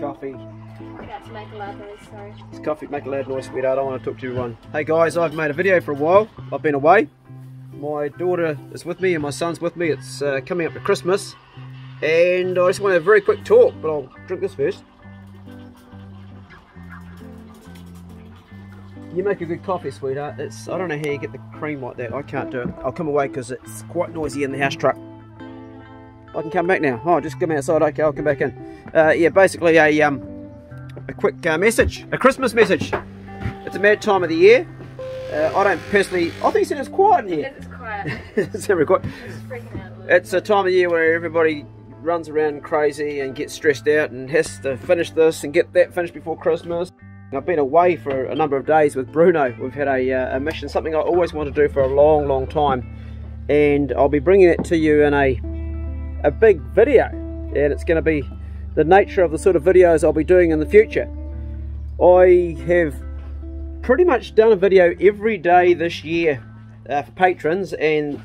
coffee. About to make a loud noise, sorry. It's coffee, make a loud noise, sweetheart. I don't want to talk to everyone. Hey guys, I've made a video for a while. I've been away. My daughter is with me and my son's with me. It's coming up to Christmas. And I just want to have a very quick talk, but I'll drink this first. You make a good coffee, sweetheart. I don't know how you get the cream like that. I can't do it. I'll come away because it's quite noisy in the house truck. I can come back now. Oh, just come outside. Okay, I'll come back in. Yeah, basically a quick message, a Christmas message. It's a mad time of the year. I don't personally. I think you said it's quiet in here. It's quiet. It's very quiet. It's freaking out a little. It's a time of year where everybody runs around crazy and gets stressed out and has to finish this and get that finished before Christmas. I've been away for a number of days with Bruno. We've had a mission, something I always wanted to do for a long, long time, and I'll be bringing it to you in a big video, and it's going to be the nature of the sort of videos I'll be doing in the future. I have pretty much done a video every day this year for patrons, and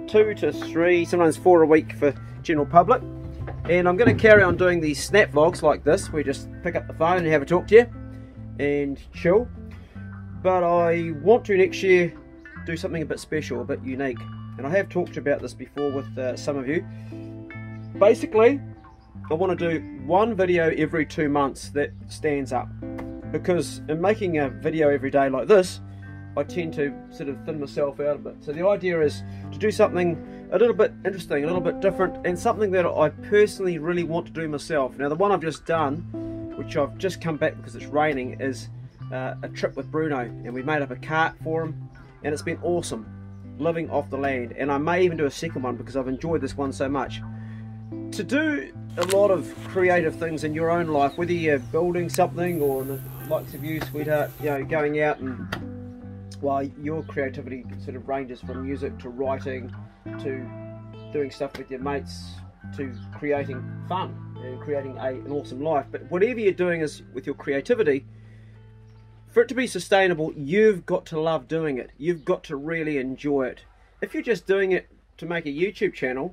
2 to 3, sometimes 4 a week for general public. And I'm going to carry on doing these snap vlogs like this, where you just pick up the phone and have a talk to you and chill. But I want to next year do something a bit special, a bit unique, and I have talked about this before with some of you. Basically, I want to do one video every 2 months that stands up, because in making a video every day like this, I tend to sort of thin myself out a bit. So the idea is to do something a little bit interesting, a little bit different, and something that I personally really want to do myself. Now the one I've just done, which I've just come back because it's raining, is a trip with Bruno, and we made up a cart for him, and it's been awesome, living off the land. And I may even do a second one because I've enjoyed this one so much. To do a lot of creative things in your own life, whether you're building something or the likes of you, sweetheart, you know, going out and, well, your creativity sort of ranges from music to writing to doing stuff with your mates to creating fun and creating an awesome life. But whatever you're doing is with your creativity, for it to be sustainable, you've got to love doing it. You've got to really enjoy it. If you're just doing it to make a YouTube channel,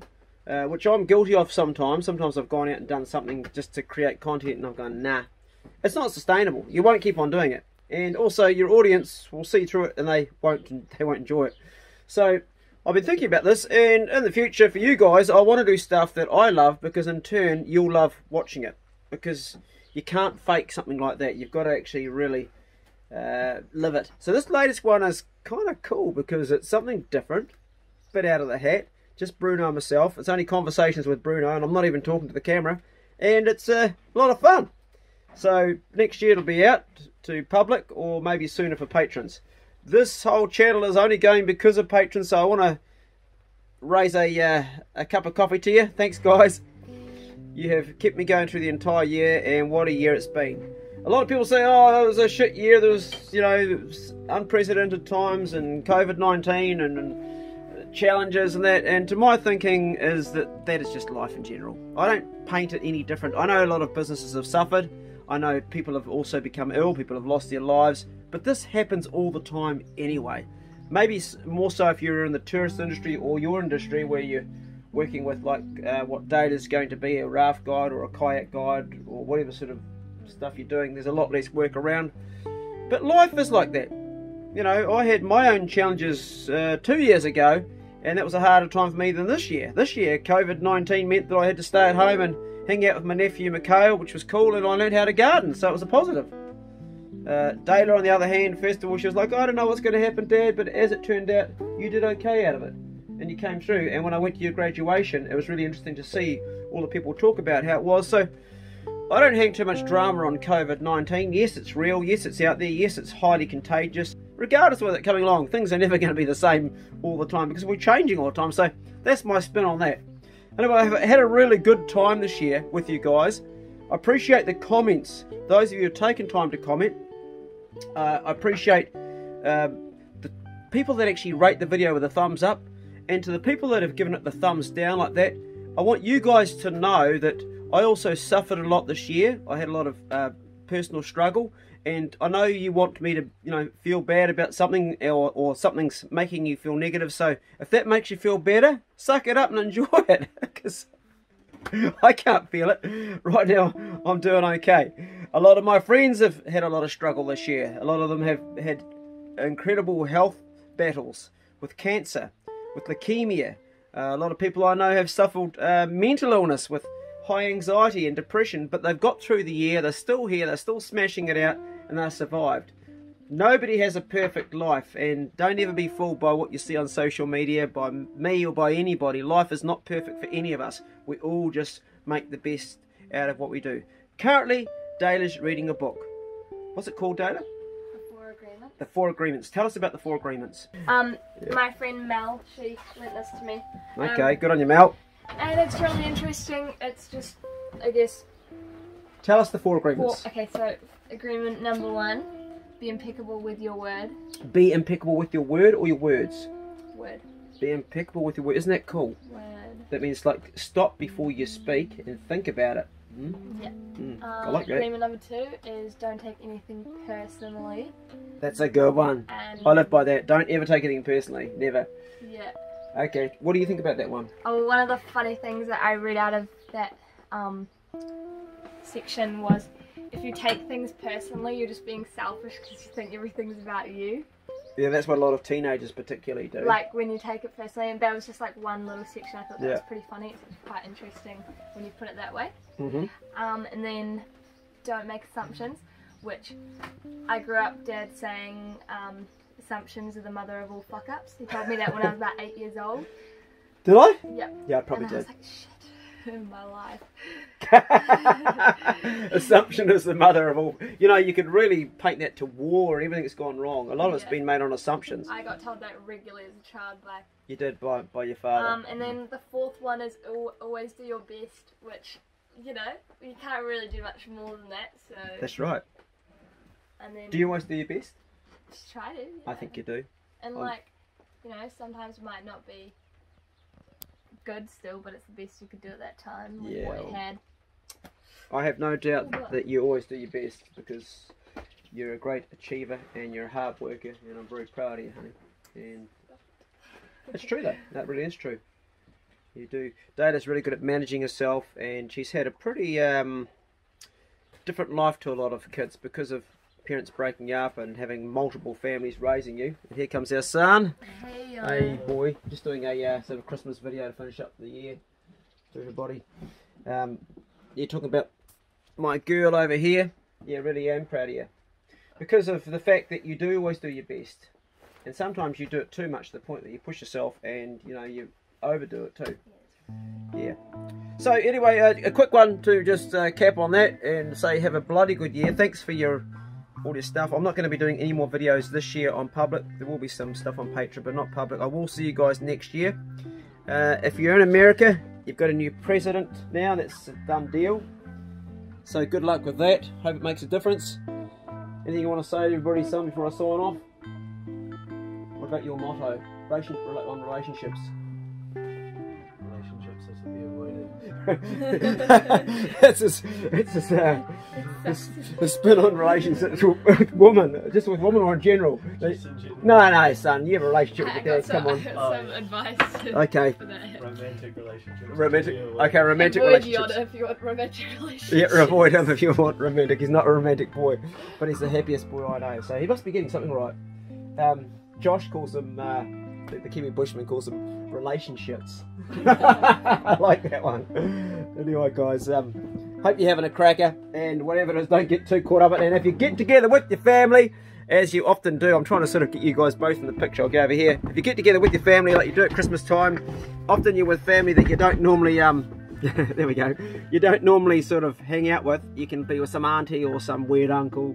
which I'm guilty of sometimes I've gone out and done something just to create content and I've gone, nah, it's not sustainable. You won't keep on doing it, and also your audience will see through it and they won't enjoy it. So I've been thinking about this, and in the future for you guys, I want to do stuff that I love, because in turn you'll love watching it, because you can't fake something like that. You've got to actually really live it. So this latest one is kind of cool because it's something different, bit out of the hat, just Bruno and myself. It's only conversations with Bruno, and I'm not even talking to the camera, and it's a lot of fun. So next year it'll be out to public, or maybe sooner for patrons. This whole channel is only going because of patrons, so I want to raise a cup of coffee to you. Thanks guys. You have kept me going through the entire year, and what a year it's been. A lot of people say, oh, it was a shit year. There was, you know, unprecedented times and COVID-19 and challenges and that. And to my thinking is that is just life in general. I don't paint it any different. I know a lot of businesses have suffered. I know people have also become ill. People have lost their lives. But this happens all the time anyway. Maybe more so if you're in the tourist industry or your industry, where you're working with like what Dale is going to be, a raft guide or a kayak guide or whatever sort of stuff you're doing. There's a lot less work around. But life is like that. You know, I had my own challenges 2 years ago, and that was a harder time for me than this year. This year, COVID-19 meant that I had to stay at home and hang out with my nephew Mikhail, which was cool, and I learned how to garden, so it was a positive. Dayla, on the other hand, first of all, she was like, I don't know what's going to happen, Dad, but as it turned out, you did okay out of it, and you came through. And when I went to your graduation, it was really interesting to see all the people talk about how it was. So I don't hang too much drama on COVID-19. Yes, it's real. Yes, it's out there. Yes, it's highly contagious. Regardless of it coming along, things are never going to be the same all the time, because we're changing all the time. So that's my spin on that. Anyway, I've had a really good time this year with you guys. I appreciate the comments. Those of you who have taken time to comment. I appreciate the people that actually rate the video with a thumbs up, and to the people that have given it the thumbs down like that, I want you guys to know that I also suffered a lot this year. I had a lot of personal struggle, and I know you want me to, you know, feel bad about something, or something's making you feel negative. So if that makes you feel better, suck it up and enjoy it, because I can't feel it. Right now, I'm doing okay. A lot of my friends have had a lot of struggle this year. A lot of them have had incredible health battles with cancer, with leukemia. A lot of people I know have suffered mental illness with high anxiety and depression, but they've got through the year, they're still here, they're still smashing it out, and they've survived. Nobody has a perfect life, and don't ever be fooled by what you see on social media, by me or by anybody. Life is not perfect for any of us. We all just make the best out of what we do. Currently, Dayla's reading a book. What's it called, Dayla? The 4 Agreements. The 4 Agreements. Tell us about the 4 Agreements. My friend Mel, she lent this to me. Okay, good on you, Mel. And it's really interesting. It's just, I guess... Tell us the 4 Agreements. Okay, so agreement number 1, be impeccable with your word. Be impeccable with your word or your words? Word. Be impeccable with your word. Isn't that cool? Word. That means like stop before you speak and think about it. Yeah. I like that. Agreement number 2 is don't take anything personally. That's a good one. And I live by that. Don't ever take anything personally. Never. yeah. Okay. What do you think about that one? Oh, one of the funny things that I read out of that section was, if you take things personally, you're just being selfish because you think everything's about you. Yeah, that's what a lot of teenagers particularly do. Like when you take it personally, and that was just like one little section. I thought that was pretty funny. It's quite interesting when you put it that way. And then don't make assumptions, which I grew up Dad saying assumptions are the mother of all fuck ups. He told me that when I was about 8 years old. Did I? Yep. Yeah, I probably and did. I was like, shit, in my life. Assumption is the mother of all. You know, you could really paint that to war and everything that's gone wrong. A lot of it's been made on assumptions. I got told that regularly as a child by... You did by your father. And then the 4th one is always do your best, which, you know, you can't really do much more than that, so... That's right. And then... Do you always do your best? Just try to. Yeah. I think you do. And like, you know, sometimes it might not be good still, but it's the best you could do at that time with what you had. I have no doubt that you always do your best because you're a great achiever and you're a hard worker, and I'm very proud of you, honey. And it's true though, that really is true. You do. Dayla's really good at managing herself, and she's had a pretty different life to a lot of kids because of parents breaking up and having multiple families raising you. And here comes our son. Hey boy, just doing a sort of Christmas video to finish up the year to everybody. You're talking about my girl over here. Yeah, really am proud of you because of the fact that you do always do your best, and sometimes you do it too much to the point that you push yourself and you know you overdo it too. Yeah. So anyway, a quick one to just cap on that and say have a bloody good year. Thanks for all your stuff. I'm not going to be doing any more videos this year on public. There will be some stuff on Patreon, but not public. I will see you guys next year. If you're in America, you've got a new president now. That's a done deal. So good luck with that. Hope it makes a difference. Anything you want to say to everybody, son, before I sign off? What about your motto on relationships? Relationships are to be avoided. It's a spin on relationships with women, just with women or in general. No, son, you have a relationship with your dad. Come on. Some advice. Okay. For that. Romantic relationships. Romantic avoid relationships. Yoda if you want romantic relationships. Yeah, avoid him if you want romantic. He's not a romantic boy, but he's the happiest boy I know. So he must be getting something right. Josh calls him, the Kiwi Bushman calls them relationships. I like that one. Anyway, guys, hope you're having a cracker, and whatever it is, don't get too caught up in it. And if you get together with your family, as you often do, I'm trying to sort of get you guys both in the picture. I'll go over here. If you get together with your family like you do at Christmas time, often you're with family that you don't normally, there we go, you don't normally sort of hang out with. You can be with some auntie or some weird uncle,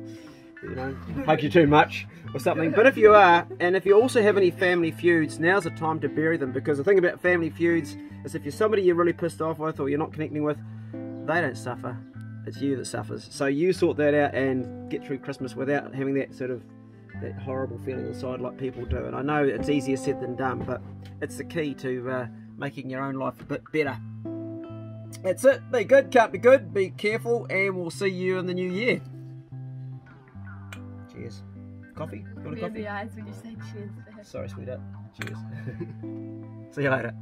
you know, hug you too much or something. But if you are, and if you also have any family feuds, now's the time to bury them, because the thing about family feuds is if you're somebody you're really pissed off with or you're not connecting with, they don't suffer. It's you that suffers. So you sort that out and get through Christmas without having that sort of that horrible feeling inside like people do. And I know it's easier said than done, but it's the key to making your own life a bit better. That's it. Be good, can't be good. Be careful, and we'll see you in the new year. Cheers. Coffee? You want a coffee? The eyes when you say cheers. Sorry, sweetheart. Cheers. See you later.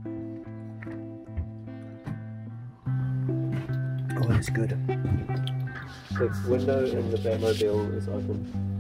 Oh, that's good. The window in the Batmobile is open.